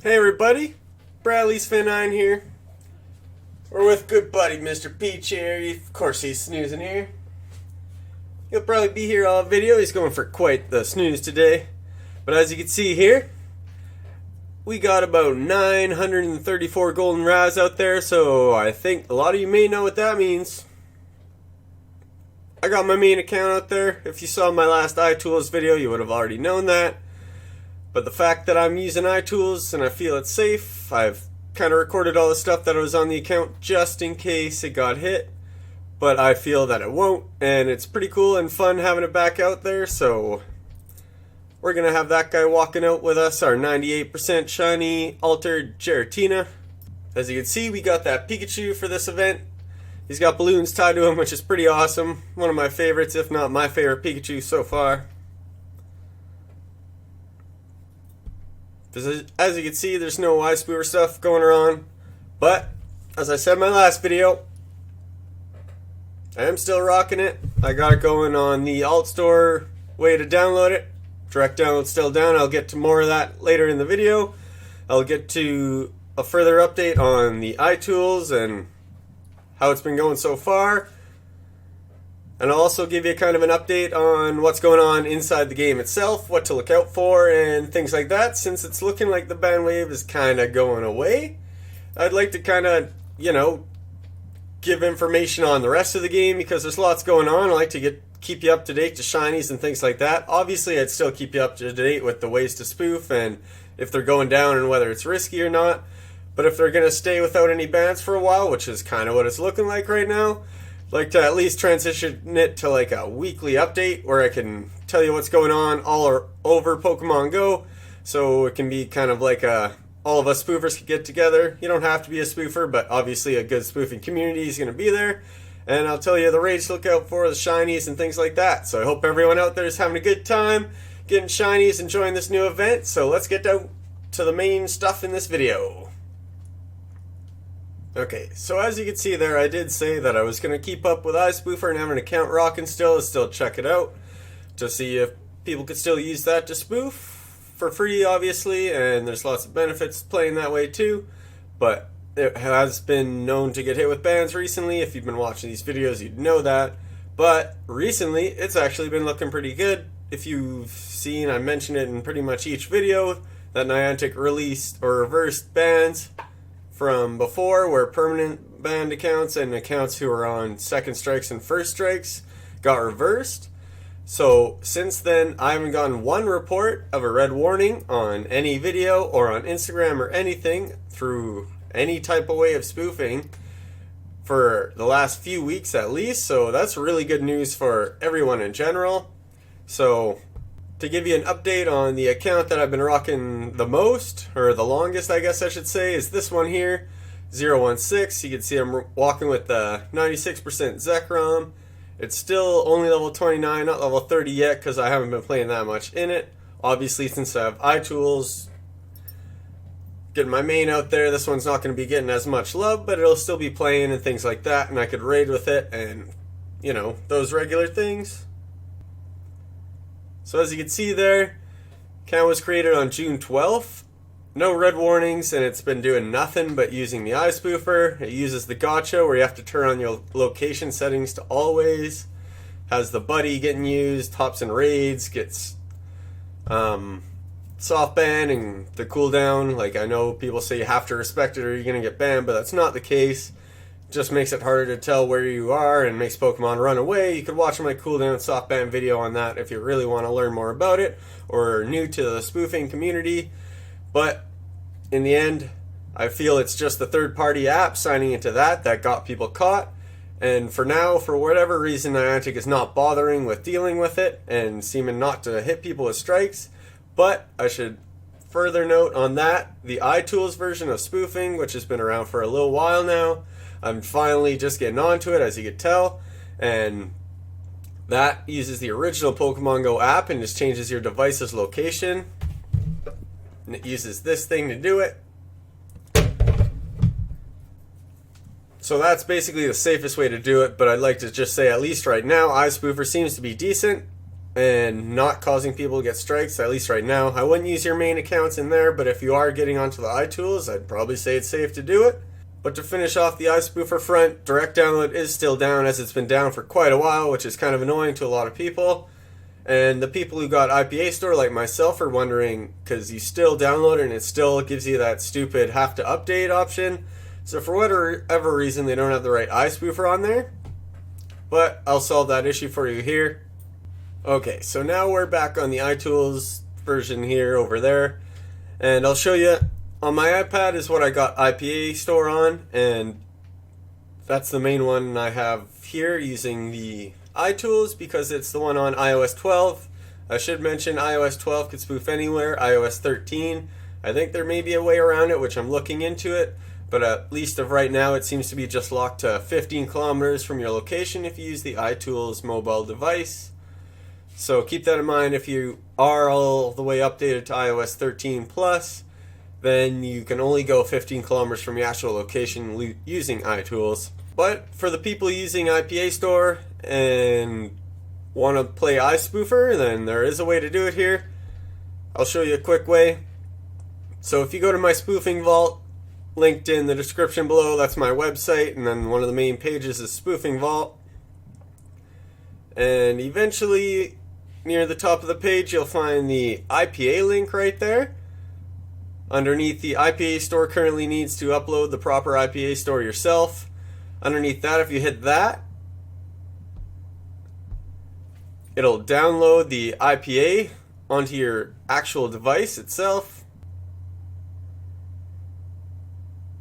Hey everybody, Bradley's Fin9 here. We're with good buddy Mr. Peach here. Of course he's snoozing here. He'll probably be here all video. He's going for quite the snooze today. But as you can see here, we got about 934 golden raz out there, so I think a lot of you may know what that means. I got my main account out there. If you saw my last iTools video, you would have already known that. But the fact that I'm using iTools and I feel it's safe, I've kind of recorded all the stuff that was on the account just in case it got hit. But I feel that it won't, and it's pretty cool and fun having it back out there, so we're going to have that guy walking out with us, our 98% shiny altered Giratina. As you can see, we got that Pikachu for this event. He's got balloons tied to him, which is pretty awesome. One of my favorites, if not my favorite Pikachu so far. As you can see, there's no iSpoofer stuff going on. But, as I said in my last video, I am still rocking it. I got it going on the AltStore way to download it. Direct download still down. I'll get to more of that later in the video. I'll get to a further update on the iTools and how it's been going so far. And I'll also give you kind of an update on what's going on inside the game itself, what to look out for, and things like that. Since it's looking like the ban wave is kind of going away, I'd like to kind of, give information on the rest of the game because there's lots going on. I like to keep you up to date to shinies and things like that. Obviously, I'd still keep you up to date with the ways to spoof and if they're going down and whether it's risky or not. But if they're going to stay without any bans for a while, which is kind of what it's looking like right now, I'd like to at least transition it to like a weekly update where I can tell you what's going on all over Pokemon Go. So it can be kind of like all of us spoofers can get together. You don't have to be a spoofer, but obviously a good spoofing community is going to be there. And I'll tell you the raids to look out for, the shinies and things like that. So I hope everyone out there is having a good time, getting shinies, enjoying this new event. So let's get down to the main stuff in this video. Okay, so as you can see there, I did say that I was going to keep up with iSpoofer and have an account rocking still check it out to see if people could still use that to spoof for free, obviously, and there's lots of benefits playing that way too, but it has been known to get hit with bans recently. If you've been watching these videos, you'd know that, but recently it's actually been looking pretty good. If you've seen, I mentioned it in pretty much each video, that Niantic released or reversed bans from before, where permanent banned accounts and accounts who were on second strikes and first strikes got reversed. So since then, I haven't gotten one report of a red warning on any video or on Instagram or anything through any type of way of spoofing for the last few weeks at least. So that's really good news for everyone in general. So to give you an update on the account that I've been rocking the most, or the longest I guess I should say, is this one here, 016. You can see I'm walking with the 96% Zekrom. It's still only level 29, not level 30 yet because I haven't been playing that much in it. Obviously, since I have iTools, getting my main out there, this one's not going to be getting as much love, but it'll still be playing and things like that, and I could raid with it and, those regular things. So as you can see there, account was created on June 12th. No red warnings, and it's been doing nothing but using the iSpoofer. It uses the gotcha where you have to turn on your location settings to always. Has the buddy getting used, hops and raids, gets soft ban and the cooldown. Like, I know people say you have to respect it or you're going to get banned, but that's not the case. Just makes it harder to tell where you are and makes Pokemon run away. You could watch my cooldown soft ban video on that if you really want to learn more about it or are new to the spoofing community. But in the end, I feel it's just the third-party app signing into that got people caught. And for now, for whatever reason, Niantic is not bothering with dealing with it and seeming not to hit people with strikes. But I should further note on that, the iTools version of spoofing, which has been around for a little while now, I'm finally just getting onto it, as you can tell. And that uses the original Pokemon Go app and just changes your device's location. And it uses this thing to do it. So that's basically the safest way to do it, but I'd like to just say, at least right now, iSpoofer seems to be decent. and not causing people to get strikes, at least right now. I wouldn't use your main accounts in there, but if you are getting onto the iTools, I'd probably say it's safe to do it. But to finish off the iSpoofer front, direct download is still down, as it's been down for quite a while, which is kind of annoying to a lot of people. And the people who got IPAstore, like myself, are wondering, because you still download it and it still gives you that stupid have to update option. So for whatever reason, they don't have the right iSpoofer on there. But I'll solve that issue for you here. Okay, so now we're back on the iTools version here over there. And I'll show you, on my iPad is what I got IPAstore on, and that's the main one I have here using the iTools because it's the one on iOS 12. I should mention iOS 12 could spoof anywhere. iOS 13, I think there may be a way around it, which I'm looking into it, but at least of right now it seems to be just locked to 15 kilometers from your location if you use the iTools mobile device. So keep that in mind. If you are all the way updated to iOS 13 plus, then you can only go 15 kilometers from your actual location using iTools. But for the people using IPAstore and want to play iSpoofer, then there is a way to do it here. I'll show you a quick way. So if you go to my Spoofing Vault, linked in the description below, that's my website, and then one of the main pages is Spoofing Vault. And eventually, near the top of the page, you'll find the IPA link right there. Underneath the IPAstore currently needs to upload the proper IPAstore yourself. Underneath that, if you hit that, it'll download the IPA onto your actual device itself.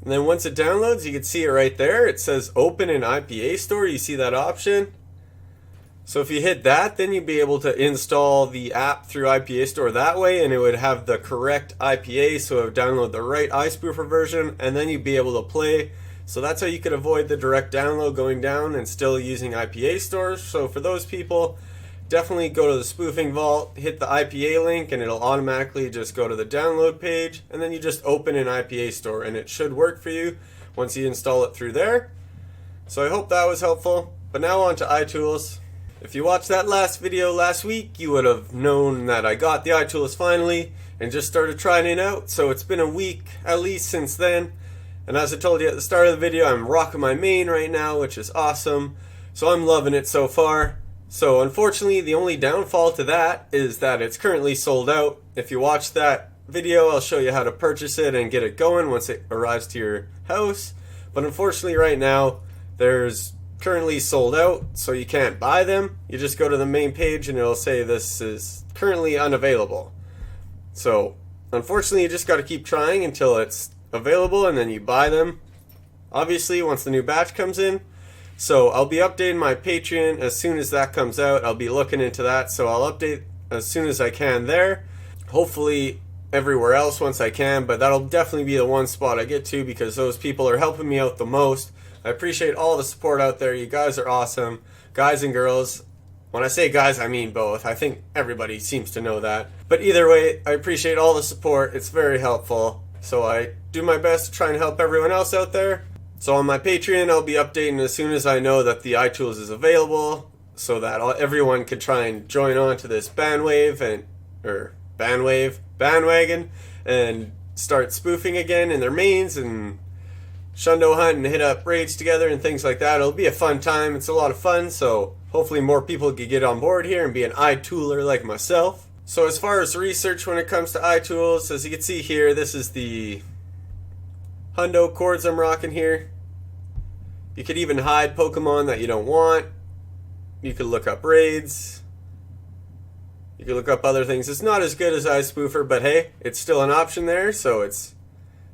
And then once it downloads, you can see it right there. It says open in IPAstore. You see that option? So if you hit that, then you'd be able to install the app through IPAstore that way, and it would have the correct IPA, so it would download the right iSpoofer version, and then you'd be able to play. So that's how you could avoid the direct download going down and still using IPAstore. So for those people, definitely go to the Spoofing Vault, hit the IPA link, and it'll automatically just go to the download page, and then you just open an IPAstore, and it should work for you once you install it through there. So I hope that was helpful. But now on to iTools. If you watched that last video last week, you would have known that I got the iTools finally and just started trying it out. So it's been a week at least since then. And as I told you at the start of the video, I'm rocking my main right now, which is awesome. So I'm loving it so far. So unfortunately, the only downfall to that is that it's currently sold out. If you watch that video, I'll show you how to purchase it and get it going once it arrives to your house. But unfortunately right now, there's currently sold out, so you can't buy them. You just go to the main page and it'll say this is currently unavailable. So unfortunately, you just got to keep trying until it's available, and then you buy them, obviously, once the new batch comes in. So I'll be updating my Patreon as soon as that comes out. I'll be looking into that, so I'll update as soon as I can there. Hopefully everywhere else once I can, but that'll definitely be the one spot I get to because those people are helping me out the most. I appreciate all the support out there. You guys are awesome. Guys and girls. When I say guys, I mean both. I think everybody seems to know that. But either way, I appreciate all the support. It's very helpful. So I do my best to try and help everyone else out there. So on my Patreon, I'll be updating as soon as I know that the iTools is available so that everyone can try and join on to this bandwagon and start spoofing again in their mains and shundo hunt and hit up raids together and things like that. It'll be a fun time. It's a lot of fun, so hopefully more people can get on board here and be an iTooler like myself. So as far as research when it comes to iTools, as you can see here, this is the hundo cords I'm rocking here. You could even hide Pokemon that you don't want. You could look up raids. You could look up other things. It's not as good as iSpoofer, but hey, it's still an option there, so it's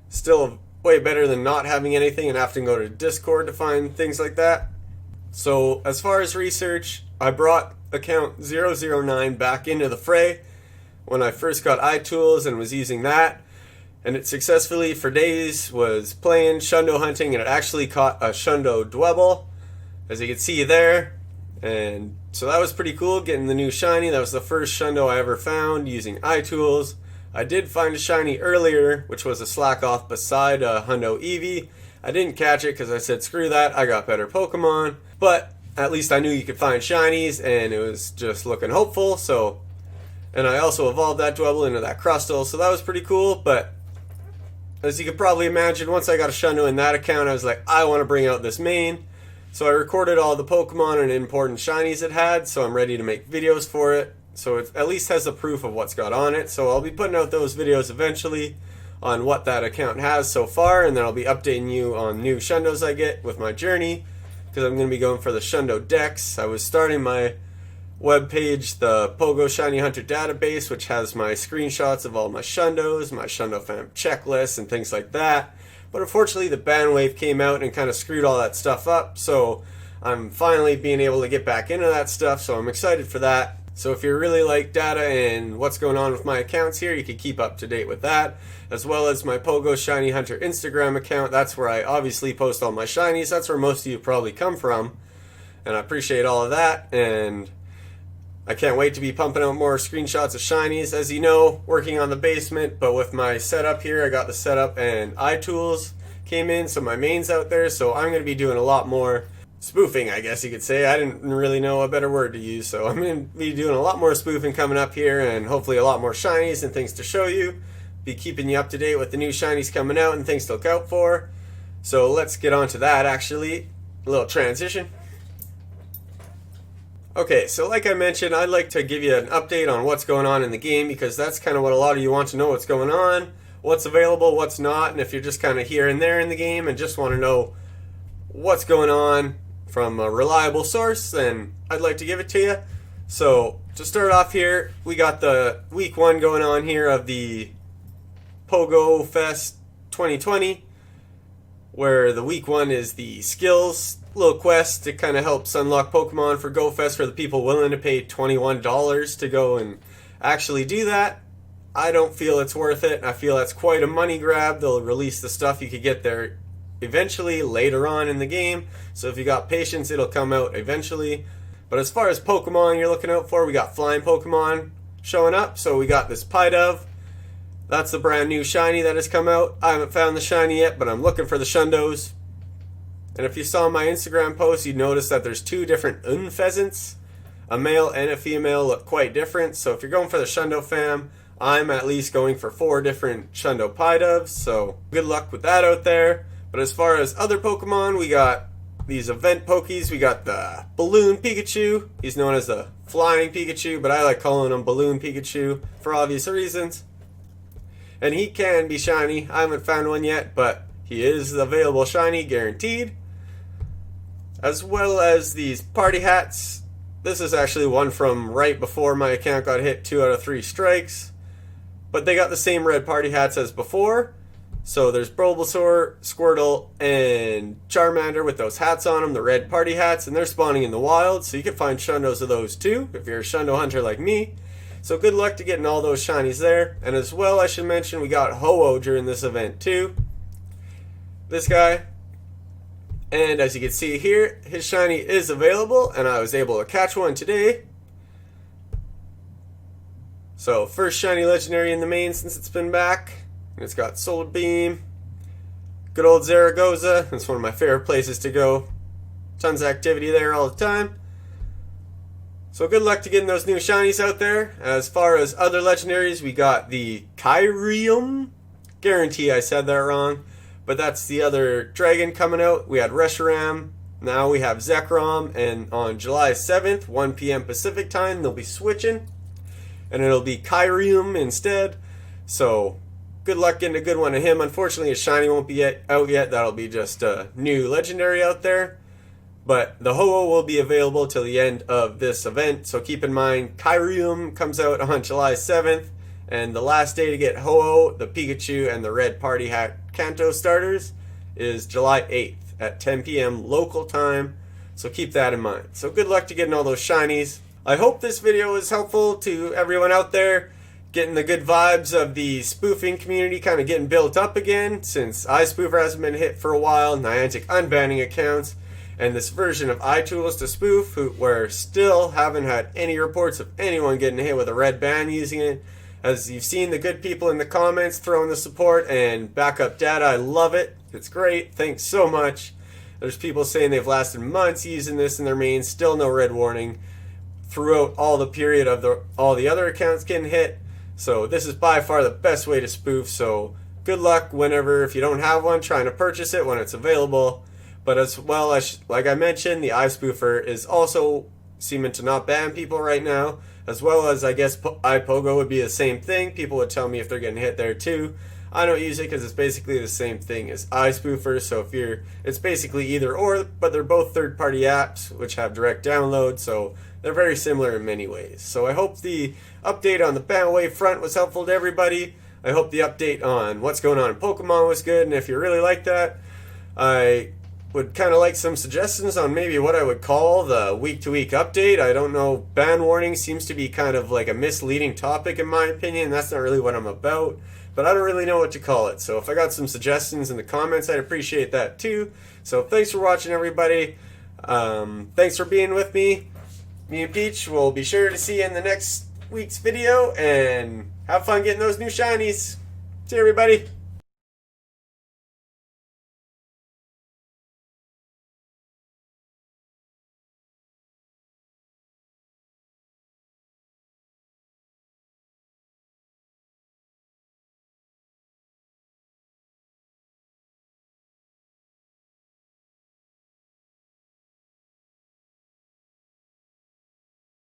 still way better than not having anything and having to go to Discord to find things like that. So as far as research, I brought account 009 back into the fray when I first got iTools and was using that, and it successfully for days was playing shundo hunting, and it actually caught a shundo dwebble, as you can see there. And so that was pretty cool, getting the new shiny. That was the first shundo I ever found using iTools. I did find a shiny earlier, which was a slack off beside a hundo Eevee. I didn't catch it because I said screw that, I got better Pokemon. But at least I knew you could find shinies, and it was just looking hopeful. So, and I also evolved that Dwebble into that Crustle, so that was pretty cool. But as you could probably imagine, once I got a Shundo in that account, I was like, I want to bring out this main. So I recorded all the Pokemon and important shinies it had, so I'm ready to make videos for it. So it at least has the proof of what's got on it. So I'll be putting out those videos eventually on what that account has so far, and then I'll be updating you on new Shundos I get with my journey, because I'm going to be going for the Shundo Dex. I was starting my webpage, the POGO Shiny Hunter database, which has my screenshots of all my Shundos, my Shundo fam checklists, and things like that. But unfortunately, the ban wave came out and kind of screwed all that stuff up, so I'm finally being able to get back into that stuff, so I'm excited for that. So if you really like data and what's going on with my accounts here, you can keep up to date with that, as well as my Pogo Shiny Hunter Instagram account. That's where I obviously post all my shinies. That's where most of you probably come from, and I appreciate all of that, and I can't wait to be pumping out more screenshots of shinies. As you know, working on the basement, but with my setup here, I got the setup and iTools came in, so my main's out there, so I'm going to be doing a lot more spoofing, I guess you could say. I didn't really know a better word to use, so I'm going to be doing a lot more spoofing coming up here, and hopefully a lot more shinies and things to show you. Be keeping you up to date with the new shinies coming out and things to look out for. So let's get on to that, actually. A little transition. Okay, so like I mentioned, I'd like to give you an update on what's going on in the game, because that's kind of what a lot of you want to know, what's going on, what's available, what's not, and if you're just kind of here and there in the game and just want to know what's going on from a reliable source, then I'd like to give it to you. So to start off here, we got the week 1 going on here of the Pogo Fest 2020, where the week 1 is the skills little quest to kind of help unlock Pokemon for Go Fest for the people willing to pay $21 to go and actually do that. I don't feel it's worth it. I feel that's quite a money grab. They'll release the stuff you could get there eventually later on in the game. So if you got patience, it'll come out eventually. But as far as Pokemon you're looking out for, we got flying Pokemon showing up. So we got this Pidove. That's the brand new shiny that has come out. I haven't found the shiny yet, but I'm looking for the Shundos. And if you saw my Instagram post, you'd notice that there's 2 different pheasants. A male and a female look quite different. So if you're going for the Shundo fam, I'm at least going for 4 different Shundo Pidoves. So good luck with that out there. But as far as other Pokemon, we got these event Pokies. We got the Balloon Pikachu. He's known as the Flying Pikachu, but I like calling him Balloon Pikachu for obvious reasons. And he can be shiny. I haven't found one yet, but he is available shiny, guaranteed. As well as these party hats. This is actually one from right before my account got hit 2 out of 3 strikes. But they got the same red party hats as before. So there's Bulbasaur, Squirtle, and Charmander with those hats on them, the red party hats, and they're spawning in the wild. So you can find Shundos of those too, if you're a Shundo hunter like me. So good luck to getting all those shinies there. And as well, I should mention, we got Ho-Oh during this event too. This guy. And as you can see here, his shiny is available, and I was able to catch one today. So first shiny legendary in the main since it's been back. And it's got Solar Beam. Good old Zaragoza. It's one of my favorite places to go. Tons of activity there all the time. So good luck to getting those new shinies out there. As far as other legendaries, we got the Kyrium. Guarantee I said that wrong. But that's the other dragon coming out. We had Reshiram. Now we have Zekrom. And on July 7th, 1 p.m. Pacific time, they'll be switching. And it'll be Kyrium instead. So good luck getting a good one of him. Unfortunately, his shiny won't be out yet. That'll be just a new legendary out there. But the Ho-Oh will be available till the end of this event. So keep in mind, Kyrium comes out on July 7th. And the last day to get Ho-Oh, the Pikachu, and the Red Party Hat Kanto starters is July 8th at 10 p.m. local time. So keep that in mind. So good luck to getting all those shinies. I hope this video was helpful to everyone out there. Getting the good vibes of the spoofing community kind of getting built up again. Since iSpoofer hasn't been hit for a while. Niantic unbanning accounts. And this version of iTools to spoof, where still haven't had any reports of anyone getting hit with a red ban using it. As you've seen the good people in the comments throwing the support and backup data, I love it. It's great. Thanks so much. There's people saying they've lasted months using this in their main, still no red warning throughout all the period of all the other accounts getting hit. So this is by far the best way to spoof. So good luck whenever, if you don't have one, trying to purchase it when it's available. But as well as, like I mentioned, the iSpoofer is also seeming to not ban people right now, as well as I guess iPOGO would be the same thing. People would tell me if they're getting hit there too. I don't use it because it's basically the same thing as iSpoofer. So it's basically either or, but they're both third-party apps which have direct download. So they're very similar in many ways. So I hope the update on the ban wave front was helpful to everybody. I hope the update on what's going on in Pokemon was good. And if you really like that, I would kind of like some suggestions on maybe what I would call the week-to-week update. I don't know, ban warning seems to be kind of like a misleading topic in my opinion. That's not really what I'm about, but I don't really know what to call it. So if I got some suggestions in the comments, I'd appreciate that too. So thanks for watching, everybody. Thanks for being with me. Me and Peach will be sure to see you in the next week's video, and have fun getting those new shinies. See you, everybody.